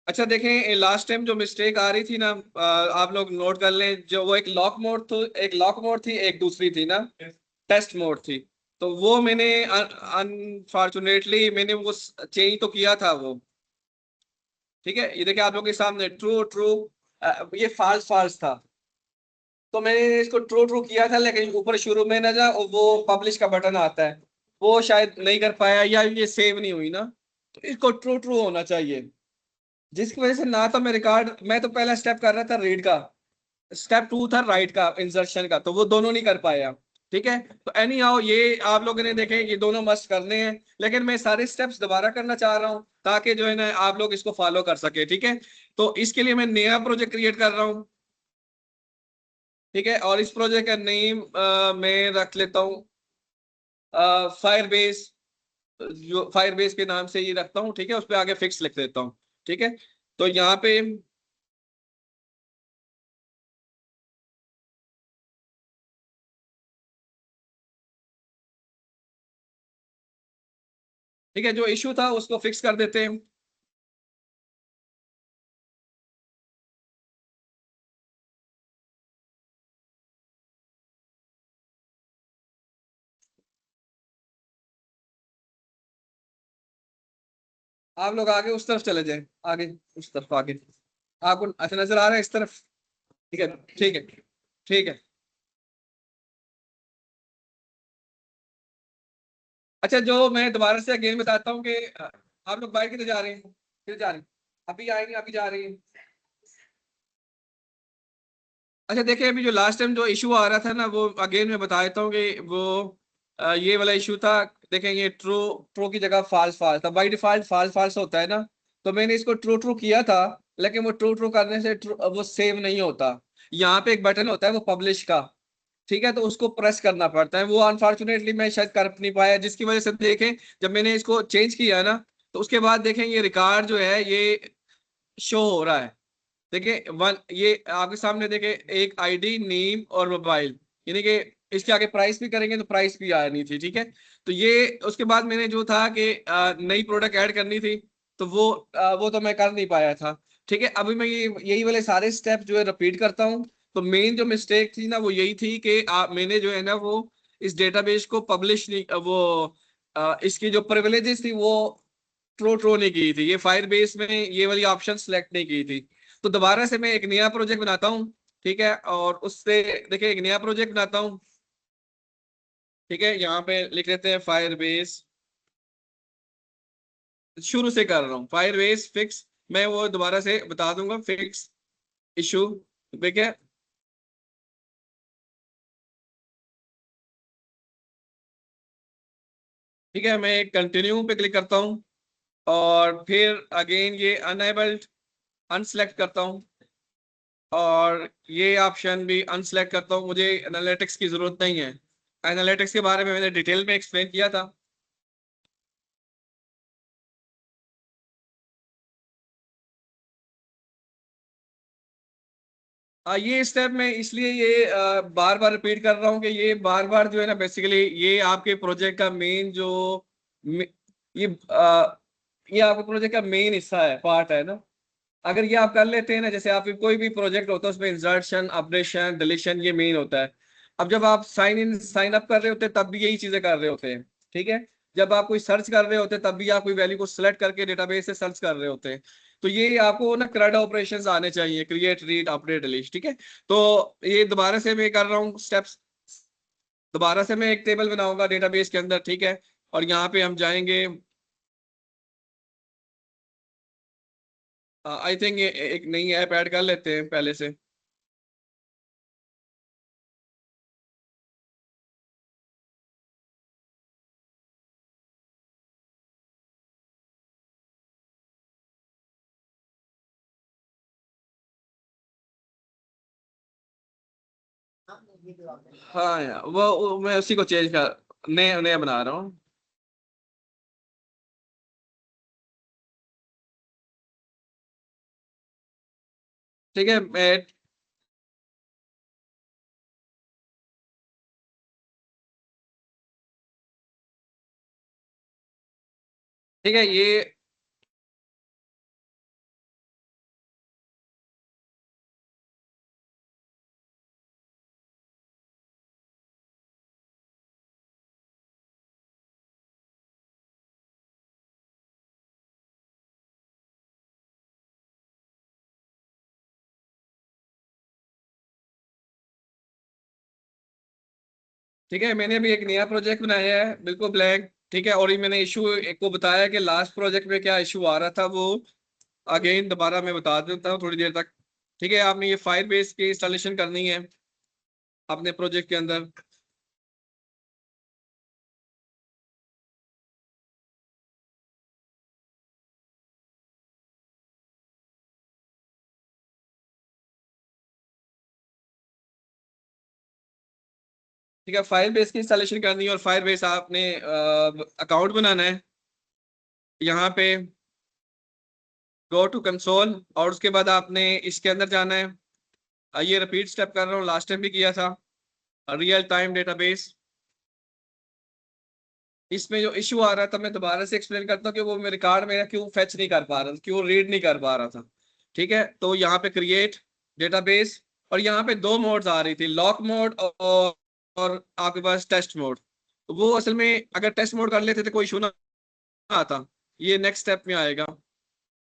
अच्छा देखें, last time जो मिस्टेक आ रही थी ना, आप लोग नोट कर लें, जो वो एक लॉक मोड तो एक लॉक मोड थी, एक दूसरी थी ना, टेस्ट मोड थी। तो वो मैंने अनफॉर्चुनेटली मैंने वो चेंज तो किया था वो। ठीक है, ये देखिए आप लोगों के सामने ट्रू ट्रू, ये फाल्स फाल्स था। तो मैंने इसको ट्रू ट्रू किया था, लेकिन ऊपर शुरू में ना जा वो पब्लिश का बटन आता है, वो शायद नहीं कर पाया, या ये सेव नहीं हुई ना। तो इसको ट्रू ट्रू होना चाहिए, जिसकी वजह से ना तो मैं रिकॉर्ड, मैं तो पहला स्टेप कर रहा था रीड का, स्टेप टू था राइट का, इंसर्शन का, तो वो दोनों नहीं कर पाया। ठीक है, तो एनी हाउ ये आप लोगों ने देखे, ये दोनों मस्ट करने हैं, लेकिन मैं सारे स्टेप्स दोबारा करना चाह रहा हूँ ताकि जो है ना आप लोग इसको फॉलो कर सके। ठीक है, तो इसके लिए मैं नया प्रोजेक्ट क्रिएट कर रहा हूँ। ठीक है, और इस प्रोजेक्ट का नेम मैं रख लेता हूँ फायर बेस, जो फायर बेस के नाम से ये रखता हूँ। ठीक है, उस पर आगे फिक्स लिख देता हूँ। ठीक है, तो यहाँ पे ठीक है, जो इशू था उसको फिक्स कर देते हैं। आप लोग आगे उस तरफ चले जाएं, आगे उस तरफ आगे, आपको अच्छा नजर आ रहा है इस तरफ? ठीक है, ठीक है, ठीक है। अच्छा, जो मैं दोबारा से अगेन बताता हूँ कि आप लोग बाइक किधर जा रहे हैं, किधर जा रहे हैं? अभी आएंगे, अभी जा रहे हैं। अच्छा देखिए, अभी जो लास्ट टाइम जो इशू आ रहा था ना, वो अगेन मैं बता देता हूँ कि वो ये वाला इशू था। देखें, ये ट्रू ट्रू की जगह फाल्स फाल्स था, बाई डिफॉल्ट फाल्स फाल्स होता है ना। तो मैंने इसको ट्रू ट्रू किया था, लेकिन वो ट्रू ट्रू करने से वो सेव नहीं होता। यहाँ पे एक बटन होता है वो पब्लिश का। ठीक है, तो उसको प्रेस करना पड़ता है, वो अनफॉर्चुनेटली मैं शायद कर नहीं पाया, जिसकी वजह से देखें जब मैंने इसको चेंज किया ना, तो उसके बाद देखें ये रिकॉर्ड जो है ये शो हो रहा है। देखिए वन, ये आपके सामने देखे, एक आईडी, नेम और मोबाइल, यानी कि इसके आगे प्राइस भी करेंगे तो प्राइस भी आनी थी। ठीक है, तो ये उसके बाद मैंने जो था कि नई प्रोडक्ट ऐड करनी थी, तो वो तो मैं कर नहीं पाया था। ठीक है, अभी मैं ये यही वाले सारे स्टेप जो है रिपीट करता हूँ। तो मेन जो मिस्टेक थी ना वो यही थी कि मैंने जो है ना वो इस डेटाबेस को पब्लिश नहीं, इसकी जो प्रिविलेजेस थी वो ट्रो ट्रो नहीं की थी, ये फायर बेस में ये वाली ऑप्शन सेलेक्ट नहीं की थी। तो दोबारा से मैं एक नया प्रोजेक्ट बनाता हूँ। ठीक है, और उससे देखिए एक नया प्रोजेक्ट बनाता हूँ। ठीक है, यहाँ पे लिख लेते हैं फायर बेस, शुरू से कर रहा हूँ, फायर बेस फिक्स। मैं वो दोबारा से बता दूंगा, फिक्स इशू। ठीक है, ठीक है, मैं कंटिन्यू पे क्लिक करता हूँ, और फिर अगेन ये अनएबल्ड अनसेलेक्ट करता हूँ, और ये ऑप्शन भी अनसेलेक्ट करता हूँ, मुझे एनालिटिक्स की जरूरत नहीं है। एनालिटिक्स के बारे में मैंने डिटेल में एक्सप्लेन किया था। ये स्टेप मैं इसलिए ये बार बार रिपीट कर रहा हूँ कि ये बार बार जो है ना, बेसिकली ये आपके प्रोजेक्ट का मेन जो ये ये आपके प्रोजेक्ट का मेन हिस्सा है, पार्ट है ना। अगर ये आप कर लेते हैं ना, जैसे आप कोई भी प्रोजेक्ट होता है उसमें इंसर्शन, अपडेशन, डिलीशन, ये मेन होता है। अब जब आप साइन इन साइन अप कर रहे होते हैं तब भी यही चीजें कर रहे होते हैं। ठीक है, जब आप कोई सर्च कर रहे होते हैं तब भी आप कोई वैल्यू को सिलेक्ट करके डेटाबेस से सर्च कर रहे होते हैं। तो ये आपको ना करंट ऑपरेशंस आने चाहिए, क्रिएट, रीड, अपडेट, डिलीट। ठीक है, तो ये दोबारा से मैं कर रहा हूँ स्टेप्स। दोबारा से मैं एक टेबल बनाऊंगा डेटाबेस के अंदर। ठीक है, और यहाँ पे हम जाएंगे, आई थिंक एक नई ऐप ऐड कर लेते हैं पहले से। हाँ यार, वो मैं उसी को चेंज कर, नया नया बना रहा हूँ। ठीक है, मैं ठीक है, ये ठीक है, मैंने अभी एक नया प्रोजेक्ट बनाया है बिल्कुल ब्लैंक। ठीक है, और ये मैंने इशू एक को बताया कि लास्ट प्रोजेक्ट में क्या इशू आ रहा था, वो अगेन दोबारा मैं बता देता हूँ थोड़ी देर तक। ठीक है, आपने ये फायर बेस की इंस्टॉलेशन करनी है अपने प्रोजेक्ट के अंदर। ठीक है, फायर बेस की इंस्टॉलेशन करनी है और फायर बेस आपने अकाउंट बनाना है यहाँ पे। गो टू कंसोल, और उसके बाद आपने इसके अंदर जाना है। ये रिपीट स्टेप कर रहा हूँ, लास्ट टाइम भी किया था। रियल टाइम डेटाबेस, इसमें जो इशू आ रहा था मैं दोबारा से एक्सप्लेन करता हूँ कि वो मेरे रिकॉर्ड मेरा क्यों फेच नहीं कर पा रहा था, क्यों रीड नहीं कर पा रहा था। ठीक है, तो यहाँ पे क्रिएट डेटाबेस, और यहाँ पे दो मोड्स आ रही थी, लॉक मोड और आपके पास टेस्ट मोड। वो असल में अगर टेस्ट मोड कर लेते तो कोई इशू ना आता। ये नेक्स्ट स्टेप में आएगा।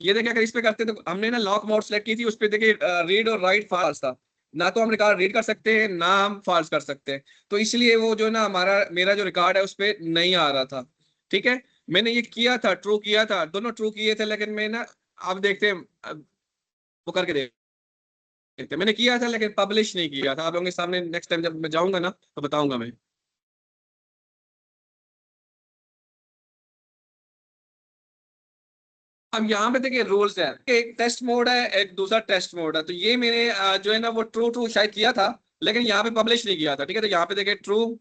ये देखिए, अगर इस पे करते तो हमने ना लॉक मोड सेलेक्ट की थी, उस पे देखिए रीड और राइट फाल्स था। ना तो हम रिकॉर्ड रीड कर सकते हैं, ना हम फाल्स कर सकते हैं। तो इसलिए वो जो ना हमारा मेरा जो रिकॉर्ड है उस पे नहीं आ रहा था। ठीक है, मैंने ये किया था, ट्रू किया था, दोनों ट्रू किए थे, लेकिन मैं ना अब देखते हैं वो करके देखते हैं। मैंने किया था लेकिन पब्लिश नहीं किया था। आप लोगों के सामने नेक्स्ट टाइम जब मैं जाऊंगा ना तो बताऊंगा मैं। अब यहाँ पे देखिए रूल्स है, एक टेस्ट मोड है, एक दूसरा टेस्ट मोड है। तो ये मैंने जो है ना वो ट्रू ट्रू शायद किया था, लेकिन यहाँ पे पब्लिश नहीं किया था। ठीक है, तो यहाँ पे देखिए ट्रू।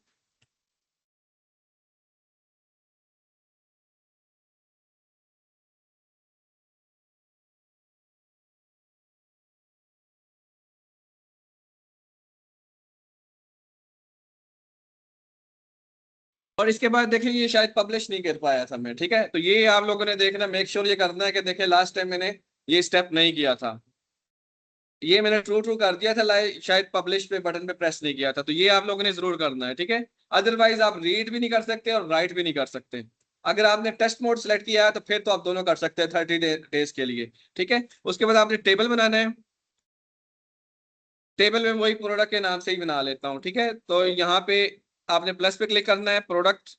और इसके बाद देखिए ये शायद पब्लिश नहीं कर पाया था मैं। ठीक है, तो ये आप लोगों ने देखना, मेक श्योर ये करना है कि देखिए लास्ट टाइम मैंने ये स्टेप नहीं किया था। ये मैंने ट्रू ट्रू कर दिया था, शायद पब्लिश पे बटन पे प्रेस नहीं किया था। तो ये आप लोगों ने जरूर करना है। ठीक है, अदरवाइज आप रीड भी नहीं कर सकते और राइट भी नहीं कर सकते। अगर आपने टेस्ट मोड सेलेक्ट किया है तो फिर तो आप दोनों कर सकते हैं 30 डेज के लिए। ठीक है, उसके बाद आपने टेबल बनाना है। टेबल में वही प्रोडक्ट के नाम से ही बना लेता हूँ। ठीक है, तो यहाँ पे आपने प्लस पे क्लिक करना है, प्रोडक्ट।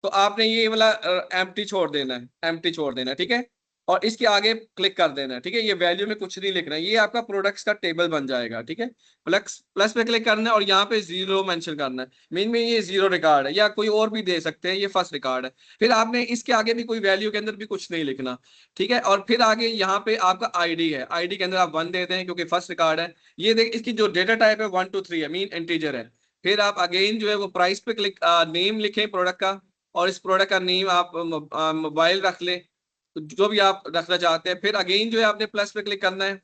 तो आपने ये वाला एम्प्टी छोड़ देना है, एम्प्टी छोड़ देना है। ठीक है, और इसके आगे क्लिक कर देना है। ठीक है, ये वैल्यू में कुछ नहीं लिखना है, ये आपका प्रोडक्ट्स का टेबल बन जाएगा। ठीक है, प्लस प्लस पे क्लिक करना है और यहाँ पे जीरो मेंशन करना है। मीन में ये जीरो रिकॉर्ड है, या कोई और भी दे सकते हैं, ये फर्स्ट रिकॉर्ड है। फिर आपने इसके आगे भी कोई वैल्यू के अंदर भी कुछ नहीं लिखना। ठीक है, और फिर आगे यहाँ पे आपका आईडी है, आईडी के अंदर आप 1 देते हैं क्योंकि फर्स्ट रिकॉर्ड है। ये देख, इसकी जो डेटा टाइप है 1 2 3 है, मीन इंटीजर है। फिर आप अगेन जो है वो प्राइस पे क्लिक, नेम लिखें प्रोडक्ट का, और इस प्रोडक्ट का नेम आप मोबाइल रख ले, तो जो भी आप रखना चाहते हैं। फिर अगेन जो है आपने प्लस पे क्लिक करना है,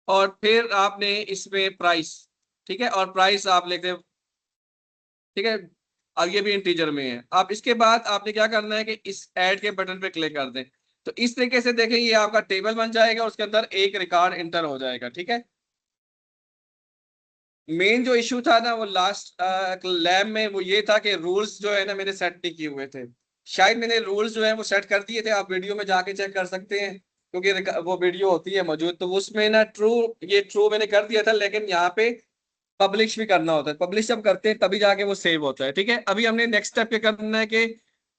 और फिर आपने इसमें प्राइस। ठीक है, और प्राइस आप लिखते हैं। ठीक है, अब ये भी इंटीजर में है। अब इसके बाद आपने क्या करना है कि इस ऐड के बटन पे क्लिक कर दें। तो इस तरीके से देखें ये आपका टेबल बन जाएगा, उसके अंदर एक रिकॉर्ड इंटर हो जाएगा। ठीक है, मेन जो इशू था ना वो लास्ट लैब में वो ये था कि रूल्स जो है ना मेरे सेट नहीं किए हुए थे। शायद मैंने रूल्स जो है वो सेट कर दिए थे, आप वीडियो में जाके चेक कर सकते हैं क्योंकि वो वीडियो होती है मौजूद। तो उसमें ना ट्रू, ये ट्रू मैंने कर दिया था, लेकिन यहाँ पे पब्लिश भी करना होता है। पब्लिश जब करते हैं तभी जाके वो सेव होता है। ठीक है, अभी हमने नेक्स्ट स्टेप क्या करना है कि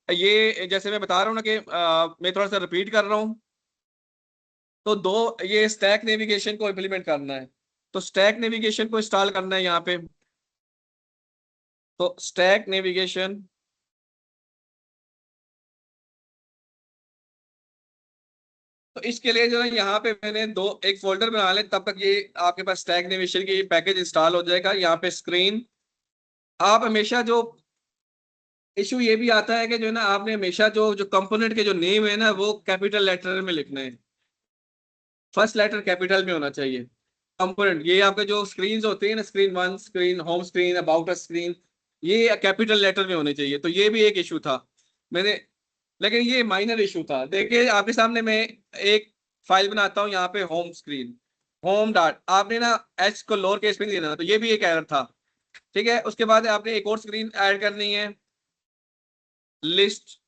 ये जैसे मैं बता रहा हूँ ना कि मैं थोड़ा सा रिपीट कर रहा हूँ। तो दो, ये स्टैक नेविगेशन को इम्प्लीमेंट करना है। तो स्टैक नेविगेशन को इंस्टॉल करना है यहाँ पे। तो स्टैक नेविगेशन, तो इसके लिए जो है यहाँ पे मैंने दो एक फोल्डर बना ले, तब तक ये आपके पास स्टैक नेविगेशन की पैकेज इंस्टॉल हो जाएगा। यहाँ पे स्क्रीन, आप हमेशा जो इशू ये भी आता है कि जो है ना आपने हमेशा जो जो कंपोनेंट के जो नेम है ना वो कैपिटल लेटर में लिखना है। फर्स्ट लेटर कैपिटल में होना चाहिए। कंपोनेंट ये आपके जो स्क्रीन होते हैं ना, screen 1, screen home, screen about a screen, ये कैपिटल लेटर में होने चाहिए। तो ये भी एक इशू था मैंने, लेकिन ये माइनर इशू था। देखिए आपके सामने मैं एक फाइल बनाता हूँ यहाँ पे, होम स्क्रीन, होम डॉट, आपने ना एच को लोअर केस में नहीं देना, तो ये भी एक एरर था। ठीक है, उसके बाद आपने एक और स्क्रीन ऐड करनी है, लिस्ट,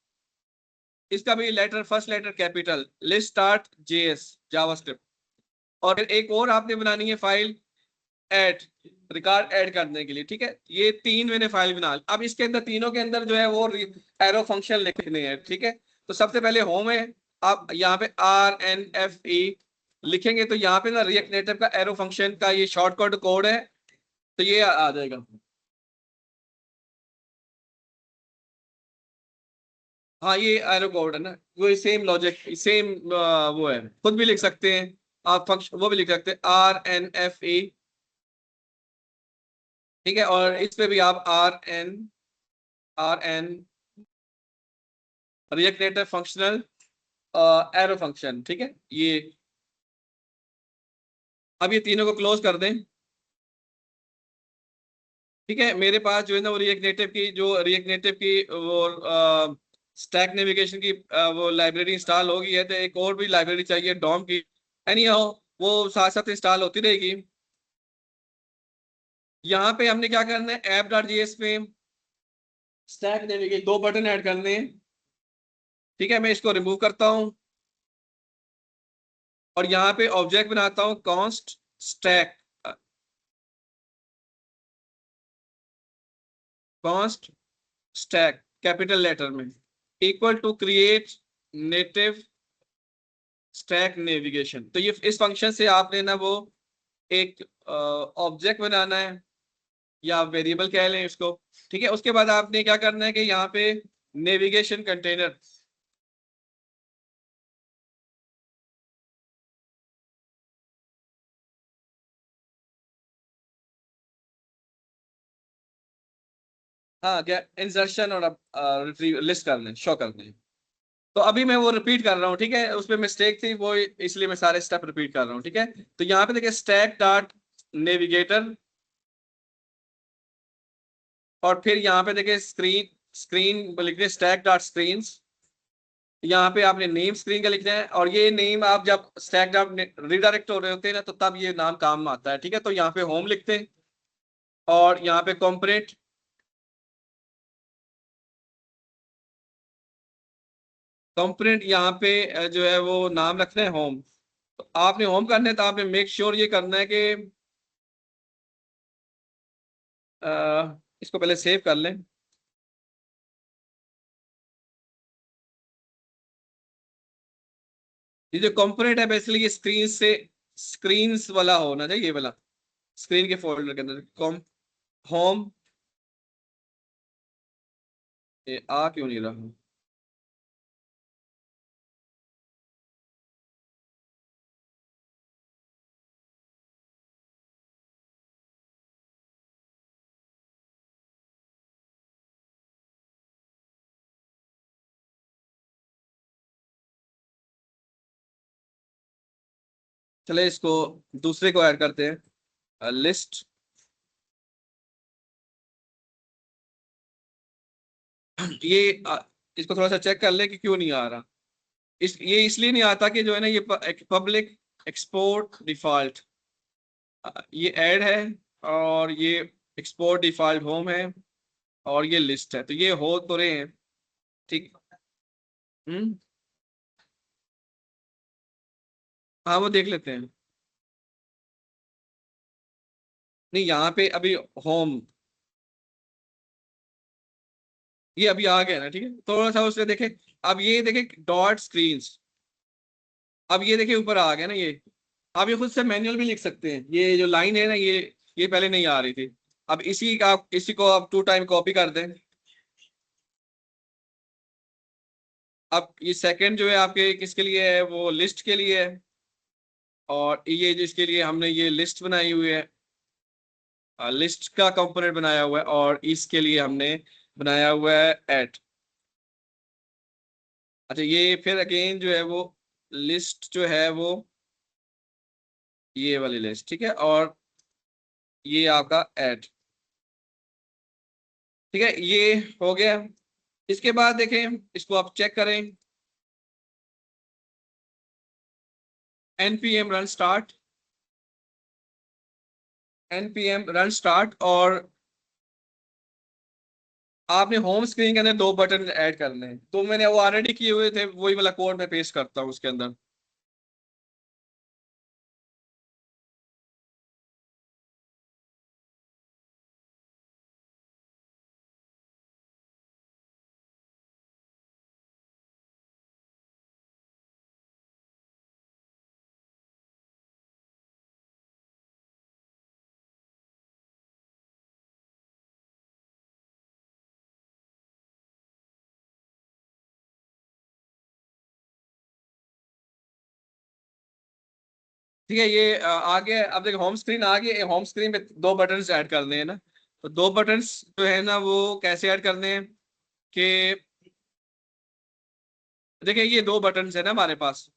इसका भी letter first letter capital, list start JS JavaScript. और फिर एक और आपने बनानी है फाइल, ऐड, रिकॉर्ड ऐड करने के लिए, ठीक है। ये 3 मैंने फाइल बना ली। अब इसके अंदर तीनों के अंदर जो है वो एरो फंक्शन लिखने हैं, ठीक है। तो सबसे पहले होम है, आप यहाँ पे RNFE लिखेंगे तो यहाँ पे ना रिएक्ट नेटिव का एरो फंक्शन का ये शॉर्टकट कोड है, तो ये आ जाएगा। हाँ ये एरो कोड है ना, वो सेम लॉजिक सेम वो है, खुद भी लिख सकते हैं आप, फंक्शन वो भी लिख सकते हैं RNFE, ठीक है। और इस पे भी आप R N react native functional arrow function, ठीक है। ये अब ये तीनों को क्लोज कर दें, ठीक है। मेरे पास जो है ना वो रिएक्ट नेटिव की वो स्टैक नेविगेशन की वो लाइब्रेरी इंस्टॉल हो गई है, तो एक और भी लाइब्रेरी चाहिए डॉम की। एनी हाउ वो साथ साथ इंस्टॉल होती रहेगी। यहाँ पे हमने क्या करना है, app.js पे स्टैक नेविगेशन 2 बटन ऐड करने हैं, ठीक है। मैं इसको रिमूव करता हूँ और यहाँ पे ऑब्जेक्ट बनाता हूँ const stack, const stack capital letter में equal to create native stack navigation. तो ये इस फंक्शन से आपने ना वो एक ऑब्जेक्ट बनाना है या वेरिएबल कह लें इसको, ठीक है। उसके बाद आपने क्या करना है कि यहाँ पे नेविगेशन कंटेनर, हाँ क्या इंसर्शन और रिट्रीव लिस्ट करने शो करने। तो अभी मैं वो रिपीट कर रहा हूँ, ठीक है। उसमें मिस्टेक थी वो, इसलिए मैं सारे स्टेप रिपीट कर रहा हूँ, ठीक है। तो यहाँ पे देखिए स्टैक डॉट नेविगेटर, और फिर यहाँ पे देखिए स्क्रीन स्क्रीन लिखने स्टैक डॉट स्क्रीन, यहाँ पे आपने नेम स्क्रीन का लिखना है। और ये नेम आप जब स्टैक डॉट रिडायरेक्ट हो रहे होते हैं ना, तो तब ये नाम काम में आता है, ठीक है। तो यहाँ पे होम लिखते हैं और यहाँ पे कॉम्पोनेंट, कंपोनेंट यहाँ पे जो है वो नाम रखना है होम। तो आपने होम करना है तो आपने मेक श्योर ये करना है कि इसको पहले सेव कर लें। ये जो कंपोनेंट है बेसिकली ये स्क्रीन वाला होना चाहिए, ये वाला स्क्रीन के फोल्डर के अंदर कॉम होम। ये आ क्यों नहीं रहा, चले इसको दूसरे को ऐड करते हैं लिस्ट। ये इसको थोड़ा सा चेक कर ले कि क्यों नहीं आ रहा। ये इसलिए नहीं आता कि जो है ना ये पब्लिक एक्सपोर्ट डिफॉल्ट ये ऐड है, और ये एक्सपोर्ट डिफॉल्ट होम है, और ये लिस्ट है, तो ये हो तो रहे हैं, ठीक। हम्म, हाँ वो देख लेते हैं। नहीं यहाँ पे अभी होम ये अभी आ गया ना, ठीक है। थोड़ा सा उससे देखे, अब ये देखे डॉट स्क्रीन्स, अब ये देखिए ऊपर आ गया ना ये। आप ये खुद से मैनुअल भी लिख सकते हैं, ये जो लाइन है ना ये पहले नहीं आ रही थी। अब इसी को आप 2 टाइम कॉपी कर दें। अब ये सेकंड जो है आपके किसके लिए है, वो लिस्ट के लिए है। और ये जिसके लिए हमने ये लिस्ट बनाई हुई है, लिस्ट का कंपोनेंट बनाया हुआ है, और इसके लिए हमने बनाया हुआ है ऐड। अच्छा ये फिर अगेन जो है वो लिस्ट जो है वो ये वाली लिस्ट, ठीक है। और ये आपका ऐड, ठीक है। ये हो गया। इसके बाद देखें, इसको आप चेक करें, npm run start, npm run start, और आपने होम स्क्रीन के अंदर 2 बटन ऐड करने हैं, तो मैंने वो ऑलरेडी किए हुए थे, वही वाला कोड मैं पेस्ट करता हूँ उसके अंदर। ठीक है, ये आ गया। अब देखो होम स्क्रीन आ गई। होम स्क्रीन पे दो बटन्स ऐड करने हैं ना, तो दो बटन्स जो है ना वो कैसे ऐड करने हैं कि देखिए ये दो बटन्स है ना हमारे पास।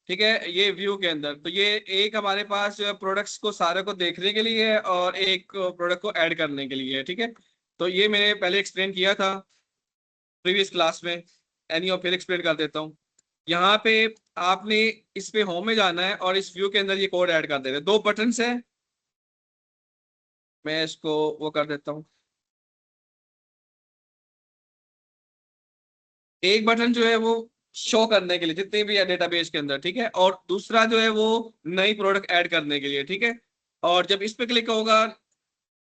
ठीक है, ये व्यू के अंदर तो ये एक हमारे पास प्रोडक्ट्स को सारे को देखने के लिए है और एक प्रोडक्ट को ऐड करने के लिए है। ठीक है, तो ये मैंने पहले एक्सप्लेन किया था प्रीवियस क्लास में, एनी और फिर एक्सप्लेन कर देता हूँ। यहाँ पे आपने इस पे होम में जाना है और इस व्यू के अंदर ये कोड ऐड कर देना है। दो बटन्स है, मैं इसको वो कर देता हूँ। एक बटन जो है वो शो करने के लिए जितने भी है डेटाबेस के अंदर, ठीक है, और दूसरा जो है वो नई प्रोडक्ट ऐड करने के लिए। ठीक है, और जब इस पे क्लिक होगा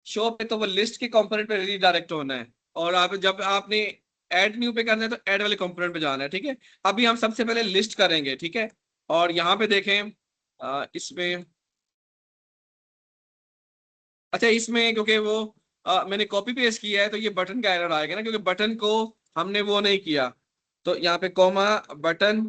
शो पे तो वो लिस्ट के कंपोनेंट पे रीडायरेक्ट होना है, और आप जब आपने ऐड न्यू पे करना है तो ऐड वाले कंपोनेंट पे जाना है। ठीक है, अभी हम सबसे पहले लिस्ट करेंगे। ठीक है, और यहाँ पे देखें इसमें, अच्छा इसमें क्योंकि वो मैंने कॉपी पेस्ट किया है तो ये बटन का एरर आएगा ना, क्योंकि बटन को हमने वो नहीं किया। तो यहाँ पे कॉमा बटन,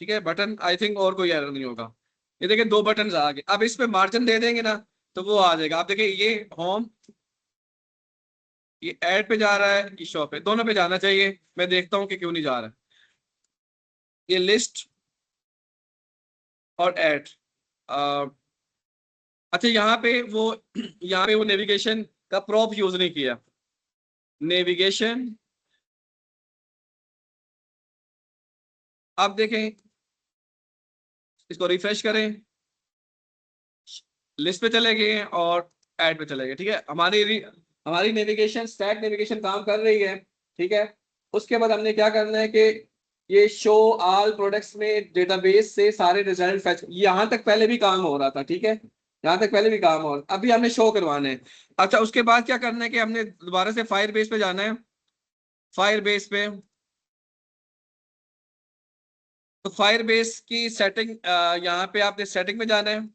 ठीक है, बटन आई थिंक और कोई एरर नहीं होगा। ये देखिए दो बटन आ गए। अब इस पे मार्जिन दे देंगे ना तो वो आ जाएगा। आप देखिए ये होम, ये ऐड पे जा रहा है, ये शॉप पे, दोनों पे जाना चाहिए। मैं देखता हूँ कि क्यों नहीं जा रहा है। ये लिस्ट और ऐड, अच्छा यहाँ पे वो यहाँ पे वो नेविगेशन का प्रॉप यूज नहीं किया। नेविगेशन, आप देखें, इसको रिफ्रेश करें, लिस्ट पे चले गए और ऐड पे चले गए। ठीक है, हमारी नेविगेशन स्टैक नेविगेशन काम कर रही है। ठीक है, उसके बाद हमने क्या करना है कि ये शो ऑल प्रोडक्ट्स में डेटाबेस से सारे रिजल्ट फैच, यहाँ तक पहले भी काम हो रहा था। ठीक है, यहाँ तक पहले भी काम हो रहा, अभी हमने शो करवाना है। अच्छा उसके बाद क्या करना है कि हमने दोबारा से फायर बेस पे जाना है। फायर बेस पे, तो फायर बेस की सेटिंग, यहाँ पे आपने सेटिंग में जाना है,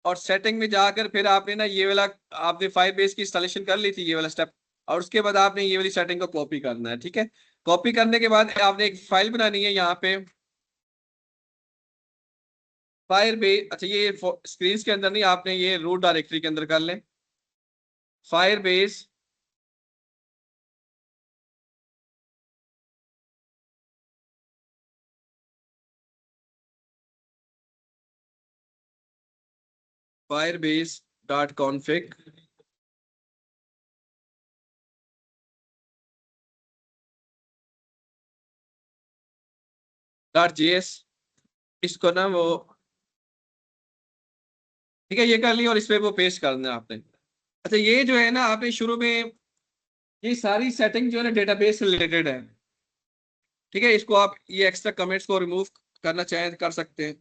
और सेटिंग में जाकर फिर आपने ना ये वाला, आपने फायर बेस की इंस्टॉलेशन कर ली थी ये वाला स्टेप, और उसके बाद आपने ये वाली सेटिंग को कॉपी करना है। ठीक है, कॉपी करने के बाद आपने एक फाइल बनानी है यहाँ पे फायर बेस। अच्छा ये स्क्रीन के अंदर नहीं, आपने ये रूट डायरेक्टरी के अंदर कर लें fire base. Fire base dot config dot JS, इसको ना वो, ठीक है, ये कर लिया और इस पे वो पेस्ट करना है आपने। अच्छा ये जो है ना आपने शुरू में, ये सारी सेटिंग जो है ना डेटाबेस से रिलेटेड है। ठीक है, इसको आप ये एक्स्ट्रा कमेंट्स को रिमूव करना चाहें कर सकते हैं।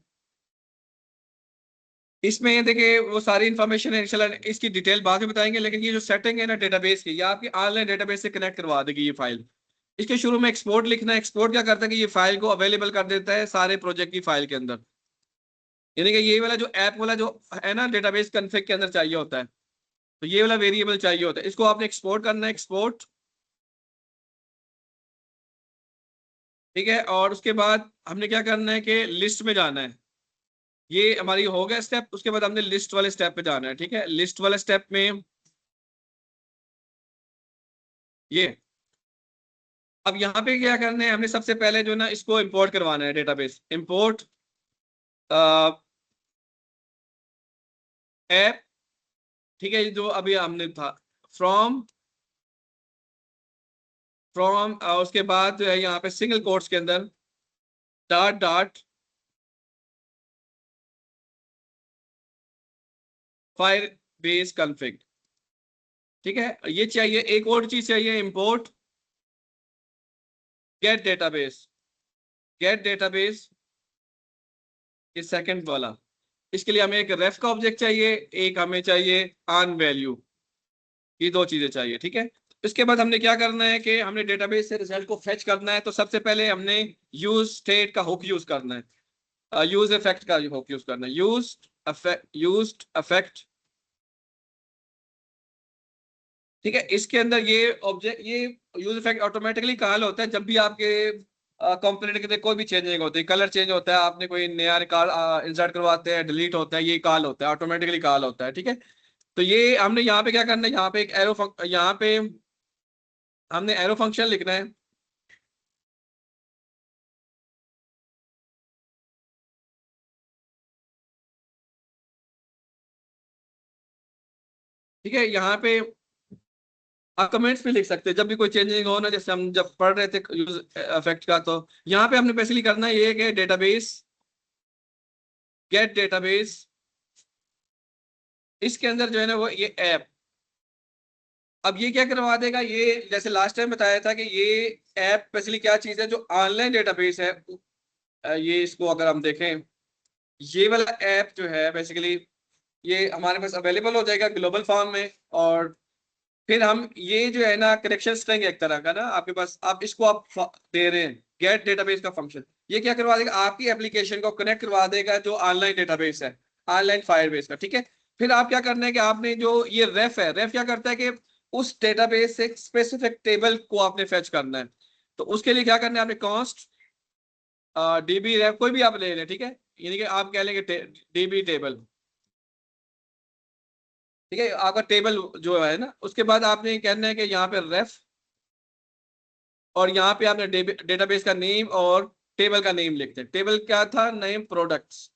इसमें देखिए वो सारी इन्फॉर्मेशन है, इंशाल्लाह इसकी डिटेल बाद में बताएंगे, लेकिन ये जो सेटिंग है ना डेटाबेस की, ये आपकी ऑनलाइन डेटाबेस से कनेक्ट करवा देगी ये फाइल। इसके शुरू में एक्सपोर्ट लिखना है। एक्सपोर्ट क्या करता है कि ये फाइल को अवेलेबल कर देता है सारे प्रोजेक्ट की फाइल के अंदर, यानी कि ये वाला जो ऐप वाला जो है ना डेटाबेस कॉन्फ़िग के अंदर चाहिए होता है, तो ये वाला वेरिएबल चाहिए होता है, इसको आपने एक्सपोर्ट करना है। एक्सपोर्ट, ठीक है, और उसके बाद हमने क्या करना है कि लिस्ट में जाना है। ये हमारी हो गया स्टेप, उसके बाद हमने लिस्ट वाले स्टेप पे जाना है। ठीक है, लिस्ट वाले स्टेप में ये, अब यहाँ पे क्या करना है, हमने सबसे पहले जो ना इसको इंपोर्ट करवाना है डेटाबेस। इंपोर्ट ऐप, ठीक है, जो अभी हमने था फ्रॉम, उसके बाद जो है यहाँ पे सिंगल कोट्स के अंदर dot dot Firebase config. ठीक है, ये चाहिए। एक और चीज चाहिए, import get database. Get database ये सेकंड वाला, इसके लिए हमें एक रेफ का ऑब्जेक्ट चाहिए, एक हमें चाहिए ऑन वैल्यू, ये दो चीजें चाहिए। ठीक है, इसके बाद हमने क्या करना है कि हमने डेटाबेस से रिजल्ट को फेच करना है। तो सबसे पहले हमने यूज स्टेट का हुक यूज करना है, यूज इफेक्ट का हुक यूज करना है। यूज इफेक्ट ठीक है, इसके अंदर ये ऑब्जेक्ट, ये यूज इफेक्ट ऑटोमेटिकली कहाँ होता है, जब भी आपके कंपोनेंट के अंदर कोई भी चेंजिंग होती है, कलर चेंज होता है, आपने कोई नया निकाल इंसर्ट करवाते हैं, डिलीट होता है, ये कॉल होता है, ऑटोमेटिकली कॉल होता है। ठीक है, तो ये हमने यहाँ पे क्या करना है, यहाँ पे एक यहाँ पे हमने एरो फंक्शन लिखना है। ठीक है, यहाँ पे आप कमेंट्स भी लिख सकते हैं जब भी कोई चेंजिंग हो ना, जैसे हम जब पढ़ रहे थे यूज इफेक्ट का, तो यहाँ पे हमने बेसिकली करना है ये कि डेटाबेस, गेट डेटाबेस, इसके अंदर जो है ना वो ये ऐप, अब ये क्या करवा देगा, ये जैसे लास्ट टाइम बताया था कि ये ऐप बेसिकली क्या चीज है, जो ऑनलाइन डेटाबेस है। ये इसको अगर हम देखें, ये वाला ऐप जो है बेसिकली ये हमारे पास अवेलेबल हो जाएगा ग्लोबल फॉर्म में। और फिर हम ये जो है ना कनेक्शन स्ट्रिंग एक तरह का ना आपके पास, आप इसको आप दे रहे हैं गेट डेटाबेस का फंक्शन, ये क्या करवा देगा, आपकी एप्लीकेशन को कनेक्ट करवा देगा जो ऑनलाइन डेटाबेस है, ऑनलाइन फायरबेस का। ठीक है, फिर आप क्या करना है कि आपने जो ये रेफ है, रेफ क्या करता है कि उस डेटाबेस से स्पेसिफिक टेबल को आपने फेच करना है। तो उसके लिए क्या करना है, आपने कॉन्स्ट डीबी रेफ कोई भी आप ले लें। ठीक है, यानी कि आप कह लेंगे डीबी टेबल। ठीक है, आपका टेबल जो है ना, उसके बाद आपने कहना है कि यहाँ पे रेफ, और यहाँ पे आपने डेटाबेस का नेम और टेबल का नेम लिखते हैं। टेबल क्या था, नेम प्रोडक्ट्स,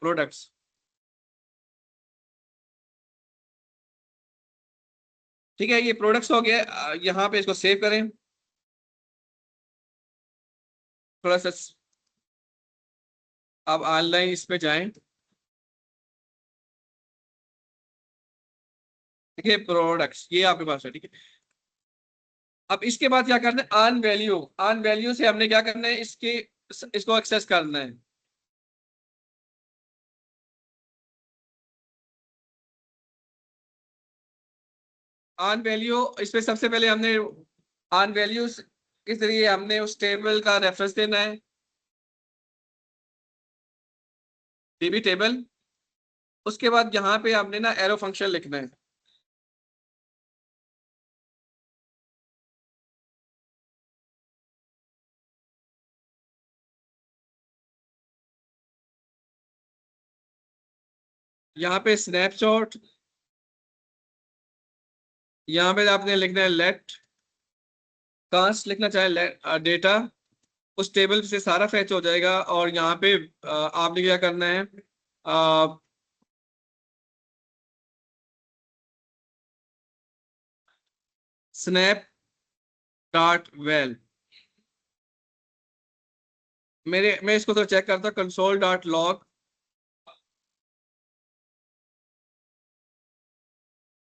प्रोडक्ट्स। ठीक है, ये प्रोडक्ट्स हो गया। यहाँ पे इसको सेव करें, थोड़ा सा आप ऑनलाइन इस पे जाएं। ठीक है, प्रोडक्ट्स ये आपके पास है। ठीक है, अब इसके बाद क्या करना है, ऑन वैल्यू, ऑन वैल्यू से हमने क्या करना है, इसके इसको एक्सेस करना है। ऑन वैल्यू, इस पे सबसे पहले हमने ऑन वैल्यूज के जरिए हमने उस टेबल का रेफरेंस देना है, डीबी टेबल। उसके बाद यहाँ पे हमने ना एरो फंक्शन लिखना है। यहाँ पे स्नैपशॉट, यहाँ पे आपने लिखना है लेट, कांस्ट लिखना चाहे डेटा, उस टेबल से सारा फैच हो जाएगा। और यहाँ पे आपने क्या करना है, स्नैप डॉट वेल, मैं इसको तो चेक करता हूँ, console dot log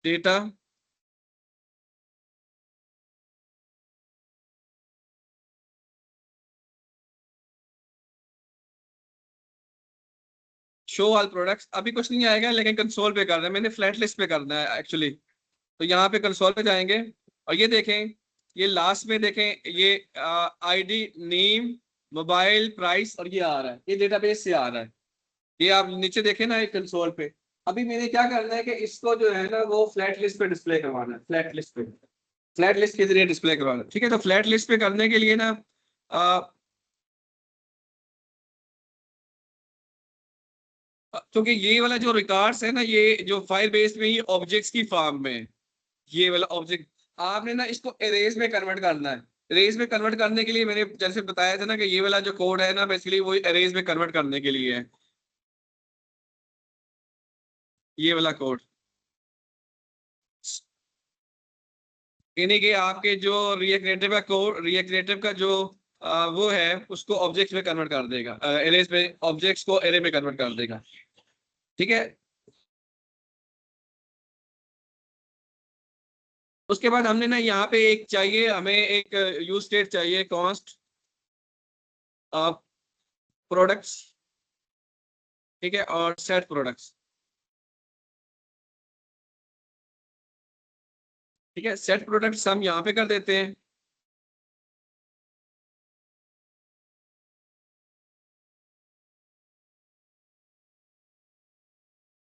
data, show all products. अभी कुछ नहीं आएगा, लेकिन कंसोल पे करना है मैंने, फ्लैट लिस्ट पे करना है एक्चुअली। तो यहाँ पे कंसोल पे जाएंगे, और ये देखें, ये लास्ट में देखें, ये आईडी, नेम, मोबाइल, प्राइस, और ये आ रहा है, ये डेटाबेस से आ रहा है। ये आप नीचे देखें ना एक कंसोल पे। अभी मैंने क्या करना है कि इसको जो है ना वो फ्लैट लिस्ट पे डिस्प्ले करवाना है, फ्लैट लिस्ट पे, फ्लैट लिस्ट के जरिए डिस्प्ले करवाना है। ठीक है, तो फ्लैट लिस्ट पे करने के लिए ना आ, क्योंकि ये वाला जो रिकॉर्ड्स है ना, ये जो फाइल बेस में, ये ऑब्जेक्ट्स की फॉर्म में है। ये वाला ऑब्जेक्ट आपने ना इसको एरेज में कन्वर्ट करना है। एरेज में कन्वर्ट करने के लिए मैंने जैसे बताया था ना कि ये वाला जो कोड है ना बेसिकली वो एरेज में कन्वर्ट करने के लिए है, ये वाला कोड। यानी कि आपके जो रिएक्ट नेटिव का कोड, रिएक्ट नेटिव का जो वो है उसको ऑब्जेक्ट्स में कन्वर्ट कर देगा, एरेज में ऑब्जेक्ट्स को एरे में कन्वर्ट कर देगा। ठीक है, उसके बाद हमने ना यहाँ पे एक चाहिए, हमें एक यूज स्टेट चाहिए, कॉस्ट प्रोडक्ट्स। ठीक है, और सेट प्रोडक्ट्स। ठीक है, सेट प्रोडक्ट्स हम यहाँ पे कर देते हैं।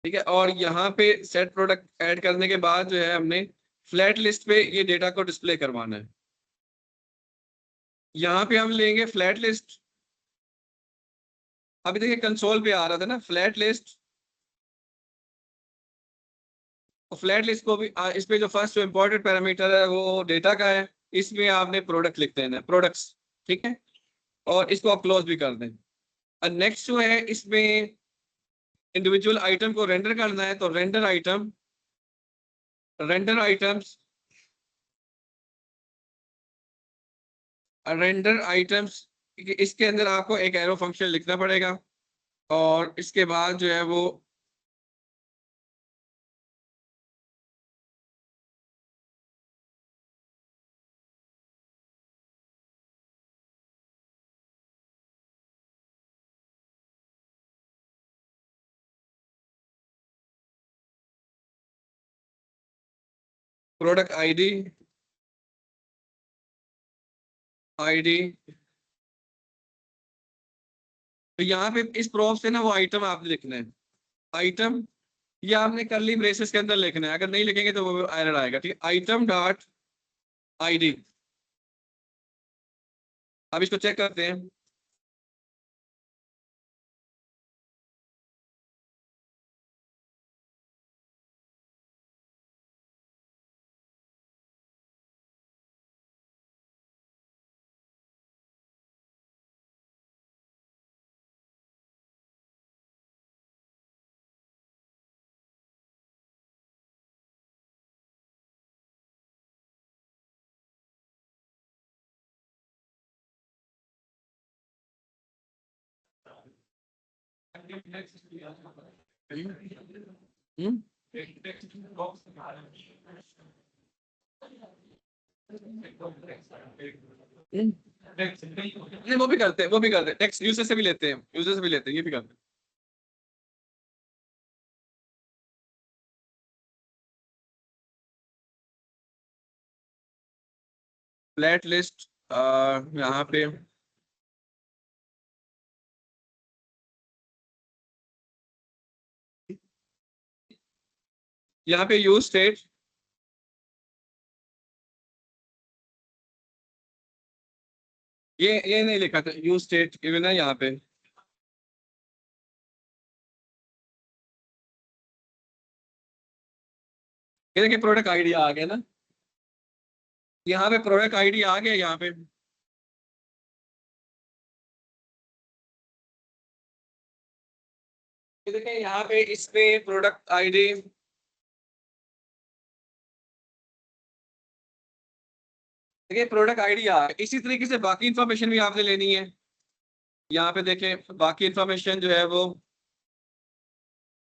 ठीक है। और यहाँ पे सेट प्रोडक्ट ऐड करने के बाद जो है हमने फ्लैट लिस्ट पे ये डेटा को डिस्प्ले करवाना है। यहाँ पे हम लेंगे फ्लैट लिस्ट। अभी देखिए कंसोल पे आ रहा था ना फ्लैट लिस्ट, तो फ्लैट लिस्ट को भी इस पे जो फर्स्ट जो इम्पोर्टेंट पैरामीटर है वो डेटा का है, इसमें आपने प्रोडक्ट लिख देना है, प्रोडक्ट्स। ठीक है। और इसको आप क्लोज भी कर दें। और नेक्स्ट जो है इसमें इंडिविजुअल आइटम को रेंडर करना है, तो render item, render items, render items, इसके अंदर आपको एक एरो फंक्शन लिखना पड़ेगा। और इसके बाद जो है वो प्रोडक्ट आईडी, आईडी, तो यहाँ पे इस प्रोप से ना वो आइटम आपने लिखना है, आइटम, ये आपने करली ब्रेसेस के अंदर लिखना है, अगर नहीं लिखेंगे तो वो एरर आएगा। ठीक है, आइटम डॉट आईडी। अब इसको चेक करते हैं। हम्म? हम्म? नहीं वो भी करते हैं, वो भी करते हैं, टेक्स्ट यूजर से भी लेते हैं, यूजर से भी लेते हैं, ये भी करते हैं। फ्लैट लिस्ट यहाँ पे यहाँ पे यूज स्टेट, ये नहीं लिखा था यूज स्टेट इवन है यहाँ पे। ये देखिए प्रोडक्ट आईडी आ गया ना, यहाँ पे प्रोडक्ट आईडी आ गया यहाँ पे। ये देखिए यहाँ पे इसमें प्रोडक्ट आईडी, देखिए प्रोडक्ट आईडी आ गया। इसी तरीके से बाकी इंफॉर्मेशन भी आपने लेनी है। यहाँ पे देखें बाकी इंफॉर्मेशन जो है वो,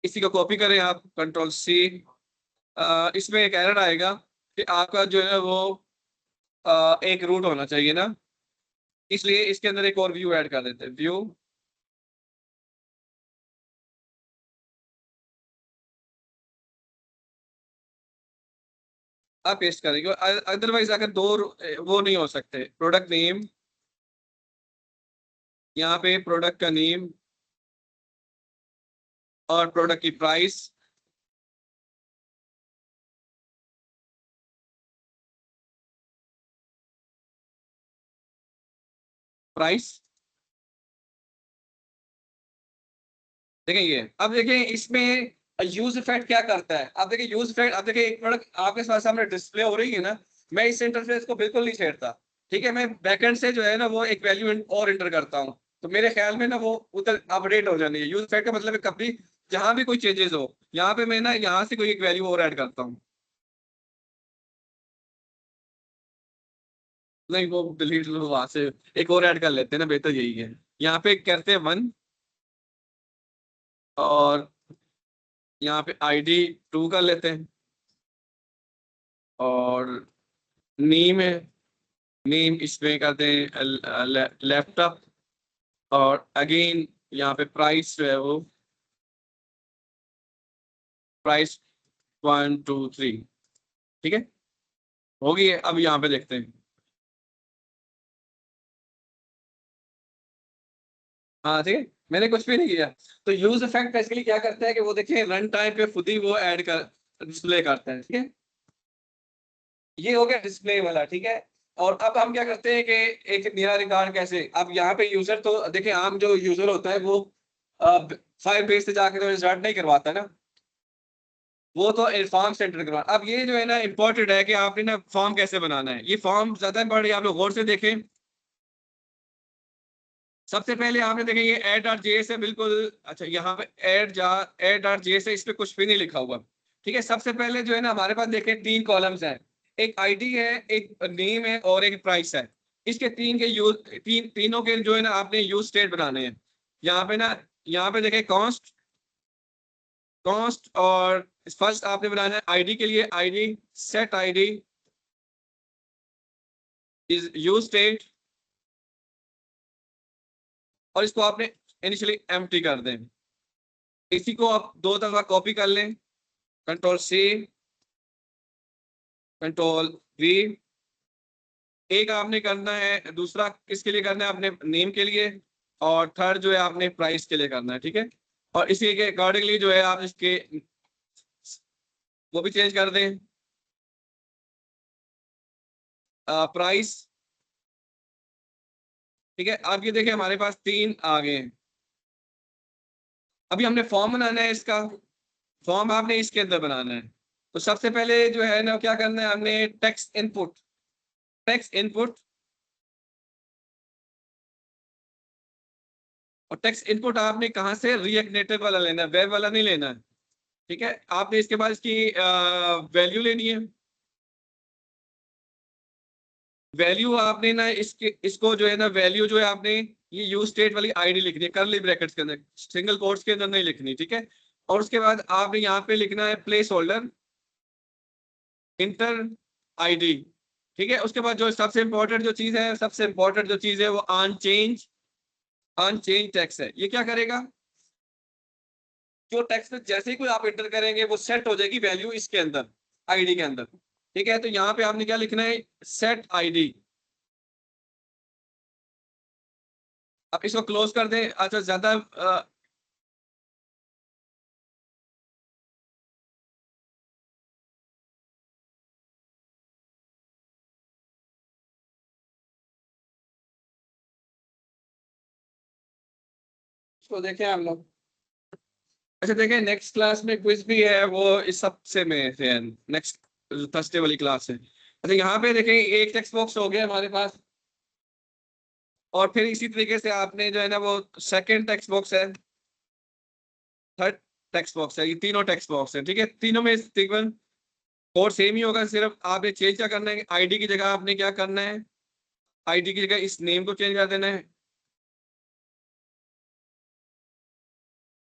इसी को कॉपी करें आप, कंट्रोल सी। इसमें एक एरर आएगा कि आपका जो है वो एक रूट होना चाहिए ना, इसलिए इसके अंदर एक और व्यू ऐड कर देते हैं, व्यू। आप पेस्ट करेंगे, अदरवाइज अगर दो वो नहीं हो सकते, प्रोडक्ट नेम, यहाँ पे प्रोडक्ट का नेम और प्रोडक्ट की प्राइस, प्राइस। देखें ये, अब देखें इसमें यूज इफेक्ट क्या करता है। अब देखिए यूज इफेक्ट, अब देखिए एक प्रोडक्ट आपके पास सामने डिस्प्ले हो रही है ना, मैं इस इंटरफेस को बिल्कुल नहीं छेड़ता। ठीक है, मैं बैकएंड से जो है ना वो एक वैल्यू और इंटर करता हूँ, तो मेरे ख्याल में ना वो उधर अपडेट हो जानी है। यूज इफेक्ट का मतलब है कभी जहां भी कोई चेंजेस हो, यहाँ पे मैं ना यहाँ से कोई एक वैल्यू और ऐड करता हूँ। नहीं वो डिलीट लो वहां से, एक और ऐड कर लेते हैं ना, बेहतर यही है। यहाँ पे करते हैं 1, और यहाँ पे आईडी 2 कर लेते हैं, और नेम है, नेम इसमें करते हैं लैपटॉप, और अगेन यहाँ पे प्राइस जो है वो प्राइस 1 2 3। ठीक है, होगी है। अब यहाँ पे देखते हैं। हाँ ठीक है। मैंने कुछ भी नहीं किया। तो यूज इफेक्ट बेसिकली क्या करता है कि वो देखिए रन टाइम पे खुद ही वो ऐड कर डिस्प्ले करता है, ठीक है। ये हो गया डिस्प्ले वाला, ठीक है। और अब हम क्या करते हैं कि एक नया रिकॉर्ड कैसे, अब यहाँ पे यूजर तो देखिए आम जो यूजर होता है वो फाइल पेज से जाके तो रिजल्ट नहीं करवाता ना, वो तो फॉर्म सेंटर करवा। अब ये जो है ना इम्पोर्टेंट है कि आपने ना फॉर्म कैसे बनाना है। ये फॉर्म ज्यादा इंपॉर्टेंट, आप लोग गौर से देखें। सबसे पहले आपने देखें ये एड डॉट जेएस है बिल्कुल। अच्छा यहाँ पे एड डॉट जेएस है, इस पे कुछ भी नहीं लिखा हुआ, ठीक है। सबसे पहले जो है ना हमारे पास देखें 3 कॉलम्स हैं, एक आईडी है, एक नेम है और एक प्राइस है। इसके तीन के यूज तीनों के जो है ना आपने यूज स्टेट बनाने हैं। यहाँ पे ना, यहाँ पे देखें कॉस्ट, कॉस्ट और फर्स्ट आपने बनाना है आईडी के लिए ID, set ID is use state, और इसको आपने इनिशियली एम्प्टी कर दें। इसी को आप 2 दफा कॉपी कर लें, कंट्रोल सी, कंट्रोल वी। एक आपने करना है, दूसरा किसके लिए करना है, अपने नेम के लिए, और थर्ड जो है आपने प्राइस के लिए करना है, ठीक है। और इसी के अकॉर्डिंगली जो है आप इसके वो भी चेंज कर दें, प्राइस, ठीक है। अब ये देखिए हमारे पास 3 आ गए हैं। अभी हमने फॉर्म बनाना है इसका, फॉर्म आपने इसके अंदर बनाना है। तो सबसे पहले जो है ना क्या करना है, हमने टेक्स्ट इनपुट, टेक्स्ट इनपुट, और टेक्स्ट इनपुट आपने कहाँ से, रिएक्ट नेटिव वाला लेना है, वेब वाला नहीं लेना है, ठीक है। आपने इसके बाद इसकी वैल्यू लेनी है। वैल्यू आपने ना इसको जो है ना वैल्यू जो है आपने ये यूज स्टेट वाली आईडी लिखनी है, करली ब्रैकेट्स के अंदर, सिंगल कोट्स के अंदर नहीं लिखनी, ठीक है। और उसके बाद आपने यहाँ पे लिखना है प्लेस होल्डर इंटर आईडी, ठीक है। उसके बाद जो सबसे इंपॉर्टेंट जो चीज है, सबसे इंपॉर्टेंट जो चीज है वो अनचेंज, अनचेंज टेक्स्ट है। ये क्या करेगा, जो टेक्स्ट में जैसे ही कोई आप एंटर करेंगे वो सेट हो जाएगी वैल्यू इसके अंदर, आईडी के अंदर, ठीक है। तो यहाँ पे आपने क्या लिखना है, सेट आईडी। अब इसको क्लोज कर दें। अच्छा ज्यादा इसको देखें हम लोग। अच्छा देखें नेक्स्ट क्लास में क्विज भी है, वो इस सबसे में से है, नेक्स्ट थर्सडे वाली क्लास है। अच्छा यहाँ पे देखें एक टेक्स्ट बॉक्स हो गया हमारे पास, और फिर इसी तरीके से आपने जो है ना वो सेकंड टेक्स्ट बॉक्स है, थर्ड टेक्स्ट बॉक्स है, ये तीनों टेक्स्ट बॉक्स है, ठीक है। तीनों में तकरीबन कोड सेम ही होगा, सिर्फ आपने चेंज क्या करना है, आईडी की जगह आपने क्या करना है, आईडी की जगह इस नेम को चेंज कर देना है,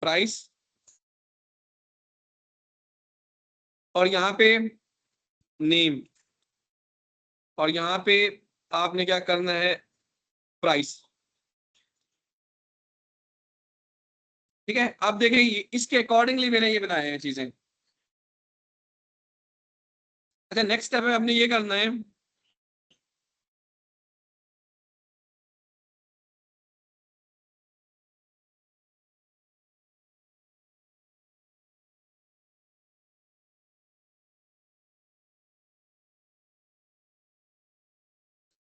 प्राइस, और यहाँ पे नेम, और यहाँ पे आपने क्या करना है, प्राइस, ठीक है। अब देखिए इसके अकॉर्डिंगली मैंने ये बनाया है चीजें। अच्छा नेक्स्ट स्टेप है हमने ये करना है,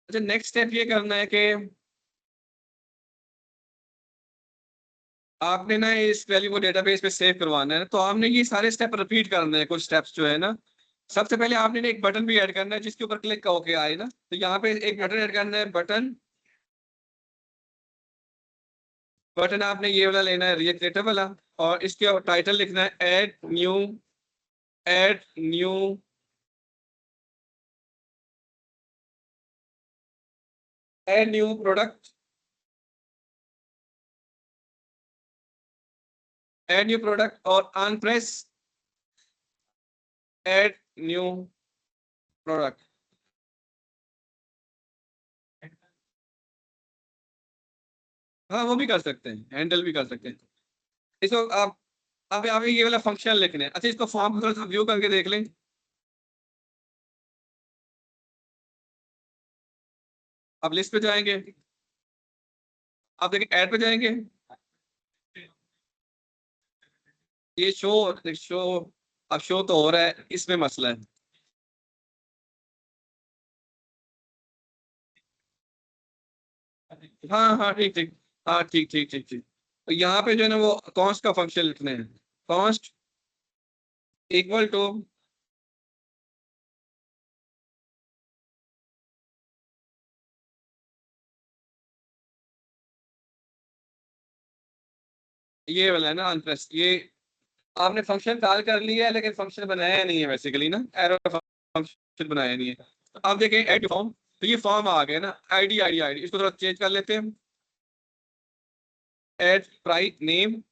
अच्छा नेक्स्ट स्टेप ये करना है कि आपने ना इस वैल्यू को डेटाबेस पे सेव करवाना है, तो आपने ये सारे स्टेप रिपीट करने हैं, कुछ स्टेप्स जो है ना। सबसे पहले आपने ना एक बटन भी ऐड करना है जिसके ऊपर क्लिक होके आए ना, तो यहाँ पे एक बटन ऐड करना है, बटन, बटन आपने ये वाला लेना है रिएक्ट नेटिव वाला, और इसके टाइटल लिखना है add new add new product, add new product, और अनप्रेस ऐड न्यू प्रोडक्ट। हाँ वो भी कर सकते हैं, हैंडल भी कर सकते हैं। इसको आप ये वाला फंक्शन लिखने हैं। अच्छा इसको फॉर्म थोड़ा सा व्यू करके देख लें। अब लिस्ट पे जाएंगे, आप देखिए ऐड पे जाएंगे, ये शो अब शो तो हो रहा है, इसमें मसला है। हाँ हाँ ठीक ठीक। हाँ ठीक ठीक ठीक ठीक। तो यहाँ पे जो है ना वो कॉन्स्ट का फंक्शन लिखने हैं। कॉन्स्ट इक्वल टू, ये वाला है ना अनप्रेस, ये आपने फंक्शन कॉल कर लिया है लेकिन फंक्शन बनाया नहीं है बेसिकली ना, एरर फंक्शन बनाया नहीं है। आप देखें एड फॉर्म, तो ये फॉर्म आ गया ना, आईडी आईडी आईडी, इसको थोड़ा चेंज कर लेते हैं। Add price name,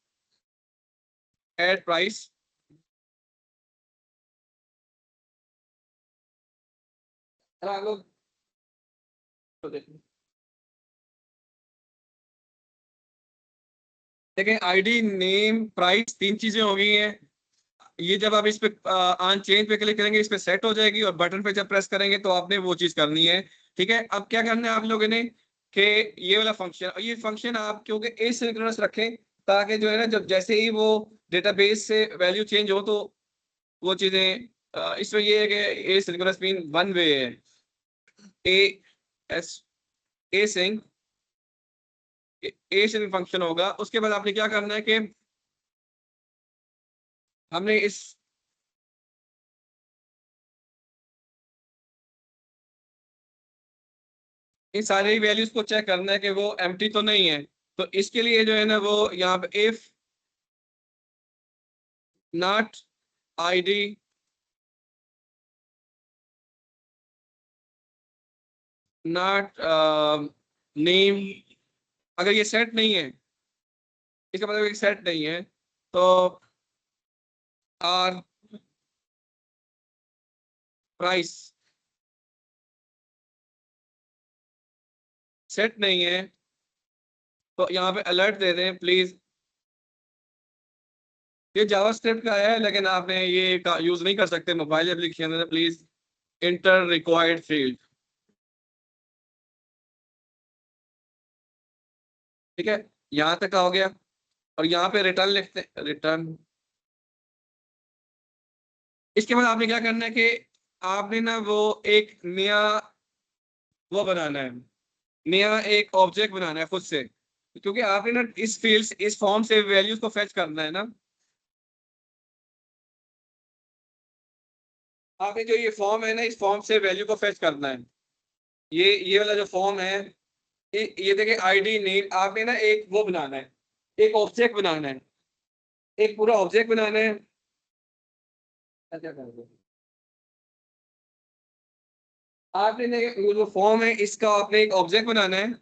add price, लोग तो देखें आईडी नेम प्राइस तीन चीजें हो गई हैं। ये जब आप इस पे ऑन चेंज पे क्लिक करेंगे, इस पे सेट हो जाएगी, और बटन पे जब प्रेस करेंगे तो आपने वो चीज करनी है। ठीक है, अब क्या करना है आप लोगों ने कि ये वाला फंक्शन, ये फंक्शन आप क्योंकि एसिंक्रोनस रखें, ताकि जो है ना जब जैसे ही वो डेटाबेस से वैल्यू चेंज हो तो वो चीजें इसमें ये है कि एसिंक्रोनस मीन वन वे है। A S async async function होगा। उसके बाद आपने क्या करना है कि हमने इस इन सारे वैल्यूज को चेक करना है कि वो एम्प्टी तो नहीं है। तो इसके लिए जो है ना वो यहाँ पे if not ID not name, अगर ये सेट नहीं है, इसका मतलब ये सेट नहीं है, तो आर प्राइस सेट नहीं है, तो यहाँ पे अलर्ट दे दें प्लीज। ये जावास्क्रिप्ट का है लेकिन आपने ये यूज नहीं कर सकते मोबाइल एप्लीकेशन में, प्लीज इंटर रिक्वायर्ड फील्ड। ठीक है, यहाँ तक का हो गया। और यहाँ पे रिटर्न लिखते, रिटर्न। इसके बाद आपने क्या करना है कि आपने ना वो एक नया वो बनाना है, नया एक ऑब्जेक्ट बनाना है खुद से, क्योंकि आपने ना इस फील्ड इस फॉर्म से वैल्यूज को फेच करना है ना। आपने जो ये फॉर्म है ना, इस फॉर्म से वैल्यू को फेच करना है। ये वाला जो फॉर्म है, ये देखिए आईडी नेम, आपने ना एक वो बनाना है, एक ऑब्जेक्ट बनाना है, एक पूरा ऑब्जेक्ट बनाना है। क्या कर आपने वो जो फॉर्म है इसका आपने एक ऑब्जेक्ट बनाना है।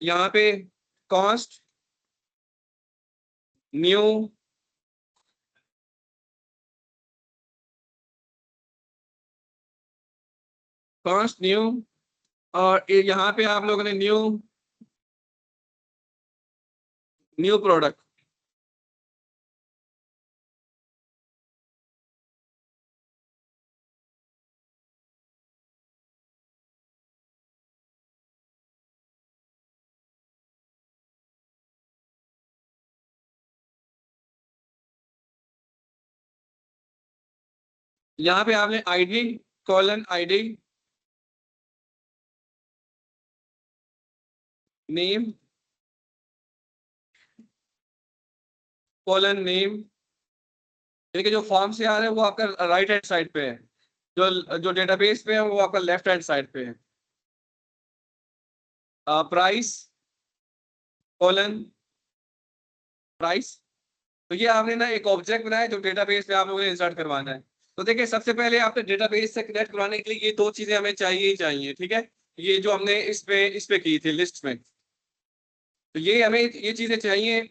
यहाँ पे कॉस्ट न्यू, कॉस्ट न्यू, और यहाँ पे आप लोगों ने न्यू न्यू प्रोडक्ट। यहाँ पे आपने ID colon ID name colon name, यानी कि जो फॉर्म से आ रहा है वो आपका राइट हैंड साइड पे है, जो जो डेटाबेस पे है वो आपका लेफ्ट हैंड साइड पे है। Price colon price. तो ये आपने ना एक ऑब्जेक्ट बनाया जो डेटाबेस पे आप लोगों ने इंसर्ट करवाना है। तो देखिए सबसे पहले आपने डेटाबेस से कनेक्ट करवाने के लिए ये दो चीजें हमें चाहिए ही चाहिए। ठीक है, ये जो हमने इस पे की थी लिस्ट में, तो ये हमें ये चीजें चाहिए।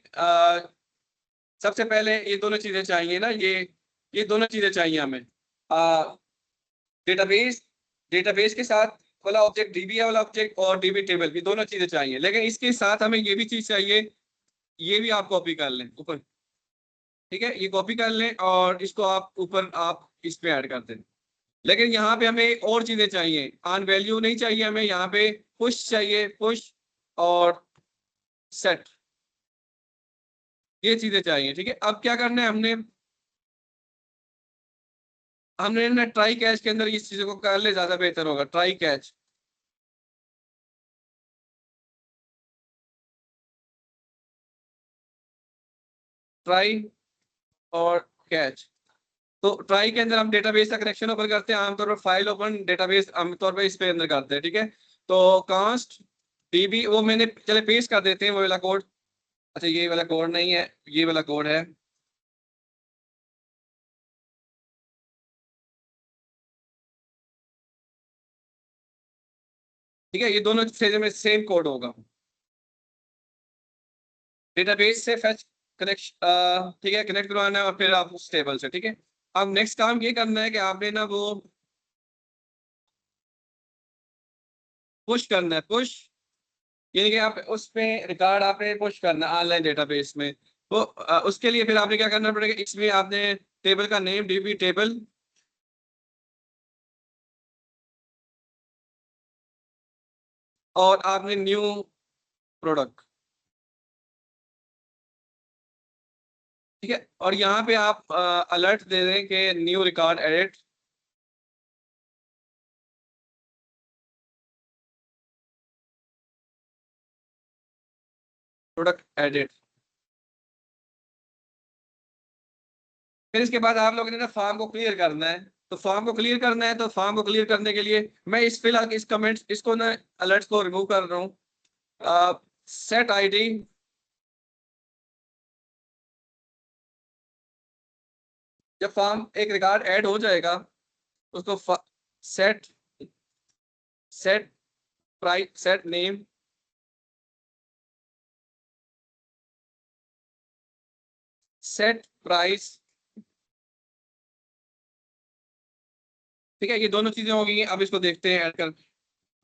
सबसे पहले ये दोनों चीजें चाहिए ना, ये दोनों चीजें चाहिए हमें। डेटाबेस डेटाबेस के साथ वाला ऑब्जेक्ट डीबी वाला ऑब्जेक्ट, और डीबी टेबल, ये दोनों चीजें चाहिए, लेकिन इसके साथ हमें ये भी चीज चाहिए। ये भी आप कॉपी कर लें ऊपर। ठीक है, ये कॉपी कर लें और इसको आप ऊपर आप इस पे ऐड कर दें। लेकिन यहाँ पे हमें और चीजें चाहिए, ऑन वैल्यू नहीं चाहिए हमें, यहाँ पे पुश चाहिए, पुश और सेट। ये चीजें चाहिए, ठीक है। अब क्या करना है, हमने ना ट्राई कैच के अंदर इस चीजों को कर ले, ज्यादा बेहतर होगा। ट्राई कैच, ट्राई और कैच। तो ट्राई के अंदर हम डेटाबेस का कनेक्शन ओपन करते हैं, आमतौर पर फाइल ओपन डेटाबेस आमतौर पर इस पे अंदर करते हैं, ठीक है। तो कांस्ट डीबी, वो मैंने चले पेस्ट कर देते हैं वो वाला कोड। अच्छा ये वाला कोड नहीं है, ये वाला कोड है, ठीक है। ये दोनों फेज में सेम कोड होगा, डेटाबेस से फेच कनेक्शन, ठीक है, कनेक्ट करवाना है और फिर आप उस टेबल से, ठीक है। अब नेक्स्ट काम ये करना है कि आपने ना वो पुश करना है, पुश यानी कि आप उस पे रिकॉर्ड आपने पुश करना है ऑनलाइन डेटाबेस में। तो उसके लिए फिर आपने क्या करना पड़ेगा, इसमें आपने टेबल का नेम डीबी टेबल, और आपने न्यू प्रोडक्ट, ठीक है। और यहाँ पे आप अलर्ट दे दें कि new record edit, product edit. फिर इसके बाद आप लोगों ने ना फॉर्म को क्लियर करना है। तो फॉर्म को क्लियर करना है, तो फॉर्म को क्लियर करने के लिए मैं इस फिलहाल इस कमेंट्स इसको ना अलर्ट्स को रिमूव कर रहा हूँ। सेट आईडी, जब फॉर्म एक रिकॉर्ड ऐड हो जाएगा उसको set set price, set name, set price, ठीक है। ये दोनों चीजें हो गई हैं। अब इसको देखते हैं ऐड कर,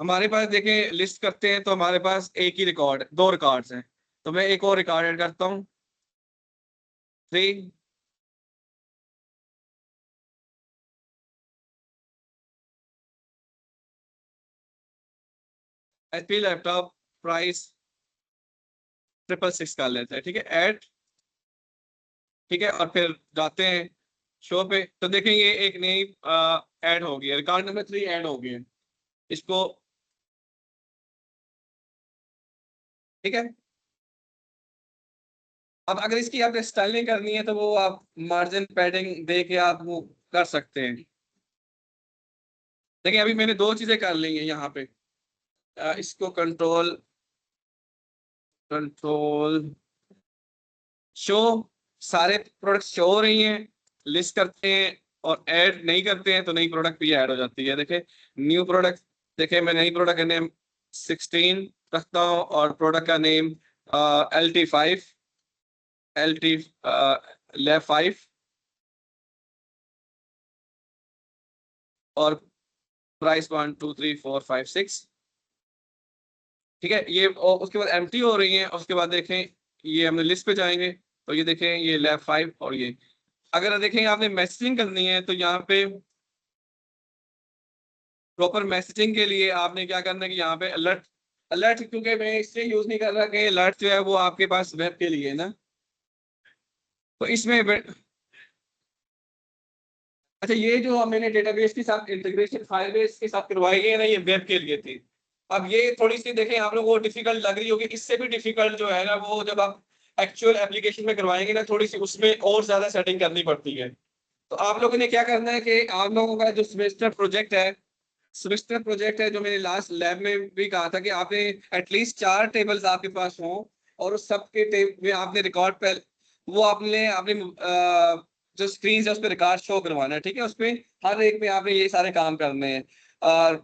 हमारे पास देखें लिस्ट करते हैं तो हमारे पास एक ही रिकॉर्ड, दो रिकॉर्ड्स हैं। तो मैं एक और रिकॉर्ड ऐड करता हूँ, 3, एचपी लैपटॉप प्राइस 666 कर लेते हैं, ठीक है, ऐड, ठीक है। और फिर जाते हैं शो पे, तो देखें ये एक नई ऐड हो गई है, रिकॉर्ड नंबर 3 ऐड हो गई है। इसको, ठीक है। अब अगर इसकी आपने स्टाइलिंग करनी है तो वो आप मार्जिन पैडिंग दे के आप वो कर सकते हैं। देखिए अभी मैंने दो चीजें कर ली हैं यहाँ पे। इसको कंट्रोल, कंट्रोल शो, सारे प्रोडक्ट शो हो रही हैं। लिस्ट करते हैं और ऐड नहीं करते हैं तो नई प्रोडक्ट भी ऐड हो जाती है। देखे न्यू प्रोडक्ट, देखे मैं नई प्रोडक्ट का नेम 16 रखता हूँ और प्रोडक्ट का नेम LT5, LT लैब 5, और प्राइस 1 2 3 4 5 6, ठीक है। ये और उसके बाद एम्प्टी हो रही है। उसके बाद देखें ये हमने लिस्ट पे जाएंगे तो ये देखें ये लैब 5 और ये, अगर देखें आपने मैसेजिंग करनी है तो यहाँ पे प्रॉपर मैसेजिंग के लिए आपने क्या करना है कि यहाँ पे अलर्ट, अलर्ट क्योंकि मैं इससे यूज नहीं कर रहा कि अलर्ट जो है वो आपके पास वेब के लिए है ना, तो इसमें अच्छा ये जो मैंने डेटाबेस के साथ इंटीग्रेशन फायरबेस के साथ करवाई है ना, ये वेब के लिए थी। अब ये थोड़ी सी देखें आप लोग को डिफिकल्ट लग रही होगी, इससे भी डिफिकल्ट जो है ना वो जब आप एक्चुअल एप्लीकेशन में करवाएंगे ना, थोड़ी सी उसमें और ज्यादा सेटिंग करनी पड़ती है। तो आप लोगों ने क्या करना है कि आप लोगों का जो सेमेस्टर प्रोजेक्ट है, सेमेस्टर प्रोजेक्ट है जो मैंने लास्ट लैब में भी कहा था कि आपने एटलीस्ट 4 टेबल्स आपके पास हों, और उस सब के में आपने रिकॉर्ड पे वो आपने आपने जो स्क्रीन है उस पर रिकॉर्ड शो करवाना है, ठीक है। उस पे हर एक में आपने ये सारे काम करने हैं, और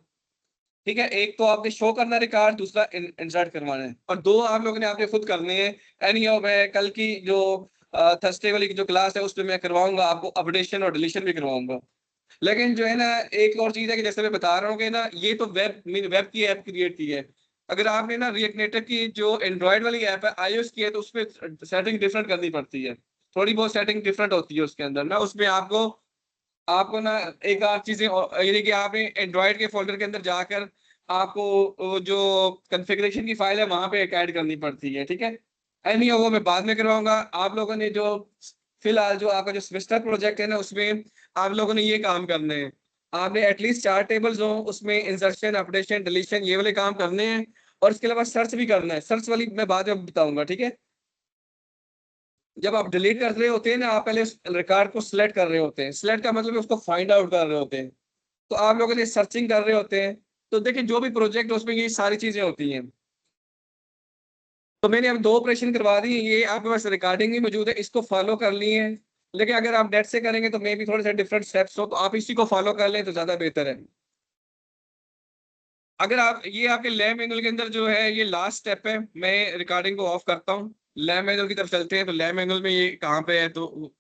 ठीक है। एक तो आपने शो करना रिकॉर्ड, दूसरा इंसर्ट करवाना है, और दो आप लोगों ने आपने खुद करने हैं। एनी हाउ मैं कल की जो थर्सडे वाली की जो क्लास है उस पर मैं करवाऊंगा आपको, अपडेशन और डिलीशन भी करवाऊंगा। लेकिन जो है ना एक और चीज है कि जैसे मैं बता रहा हूँ कि ना ये तो वेब की ऐप क्रिएट की है। अगर आपने ना रिएक्ट नेटिव की जो एंड्रॉयड वाली ऐप है iOS की है तो उसमें सेटिंग डिफरेंट करनी पड़ती है, थोड़ी बहुत सेटिंग डिफरेंट होती है उसके अंदर ना। उसमें आपको आपको ना एक आध चीजें यानी कि आपने एंड्रॉयड के फोल्डर के अंदर जाकर आपको वो जो कॉन्फ़िगरेशन की फाइल है वहां पे ऐड करनी पड़ती है, ठीक है। एनी वो मैं बाद में करवाऊंगा। आप लोगों ने जो फिलहाल जो आपका जो सेमेस्टर प्रोजेक्ट है ना, उसमें आप लोगों ने ये काम करने हैं। आपने एटलीस्ट 4 टेबल्स हो, उसमें इंसर्शन, अपडेशन, डिलीशन ये वाले काम करने हैं, और इसके अलावा सर्च भी करना है। सर्च वाली मैं बाद में बताऊंगा, ठीक है? जब आप डिलीट कर रहे होते हैं ना, आप पहले उस रिकॉर्ड को सिलेक्ट कर रहे होते हैं। सिलेक्ट का मतलब है उसको फाइंड आउट कर रहे होते हैं। तो आप लोगों ने सर्चिंग कर रहे होते हैं। तो देखिए जो भी प्रोजेक्ट है उसमें ये सारी चीजें होती हैं। तो मैंने अब 2 ऑपरेशन करवा दी, ये आपके पास रिकॉर्डिंग भी मौजूद है, इसको फॉलो कर लिए हैं। लेकिन अगर आप नेट से करेंगे तो मे बी थोड़े से डिफरेंट स्टेप्स हो, तो आप इसी को फॉलो कर लें तो ज़्यादा बेहतर है। अगर आप ये आपके लैब मैनुअल के अंदर जो है ये लास्ट स्टेप है, मैं रिकॉर्डिंग को ऑफ करता हूँ। लैब मैनुअल की तरफ चलते हैं, तो लैब मैनुअल में ये कहाँ पे है, तो